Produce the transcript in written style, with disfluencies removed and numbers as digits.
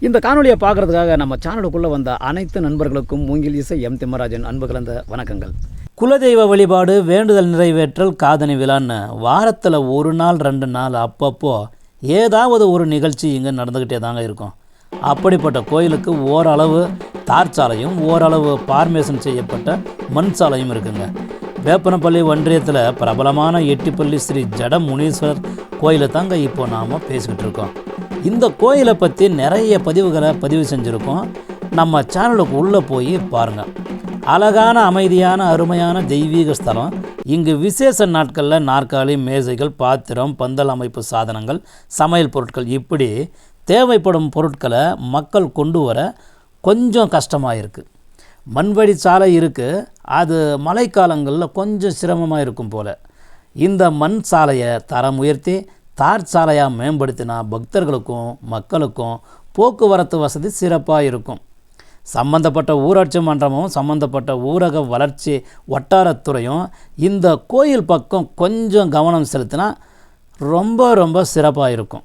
இந்த காணொலியை பார்க்குறதுக்காக நம்ம சேனலுக்குள்ளே வந்த அனைத்து நண்பர்களுக்கும் மூங்கில் இசை எம் திம்மராஜன் அன்பு கலந்த வணக்கங்கள். குலதெய்வ வழிபாடு, வேண்டுதல் நிறைவேற்றல், காதணி விழான்னு வாரத்தில் ஒரு நாள் 2 நாள் அப்பப்போ ஏதாவது ஒரு நிகழ்ச்சி இங்கே நடந்துக்கிட்டே தாங்க இருக்கும். அப்படிப்பட்ட கோயிலுக்கு ஓரளவு தார் சாலையும் ஓரளவு பார்மேஷன் செய்யப்பட்ட மண் சாலையும் இருக்குங்க. வேப்பனப்பள்ளி ஒன்றியத்தில் பிரபலமான எட்டிப்பள்ளி ஸ்ரீ ஜட முனீஸ்வரர் கோயிலை தாங்க இப்போ நாம் பேசிக்கிட்டு இருக்கோம். இந்த கோயிலை பற்றி நிறைய பதிவுகளை பதிவு செஞ்சுருக்கோம். நம்ம சேனலுக்கு உள்ளே போய் பாருங்கள். அழகான, அமைதியான, அருமையான தெய்வீக ஸ்தலம். இங்கு விசேஷ நாட்களில் நாற்காலி, மேசைகள், பாத்திரம், பந்தல் அமைப்பு சாதனங்கள், சமையல் பொருட்கள் இப்படி தேவைப்படும் பொருட்களை மக்கள் கொண்டு வர கொஞ்சம் கஷ்டமாக இருக்குது. மண்வழி சாலை இருக்குது, அது மழைக்காலங்களில் கொஞ்சம் சிரமமாக இருக்கும் போல். இந்த மண் சாலையை தரம் உயர்த்தி தார் சாலையாக மேம்படுத்தினா பக்தர்களுக்கும் மக்களுக்கும் போக்குவரத்து வசதி சிறப்பாக இருக்கும். சம்பந்தப்பட்ட ஊராட்சி மன்றமும் சம்பந்தப்பட்ட ஊரக வளர்ச்சி வட்டாரத்துறையும் இந்த கோயில் பக்கம் கொஞ்சம் கவனம் செலுத்தினா ரொம்ப சிறப்பாக இருக்கும்.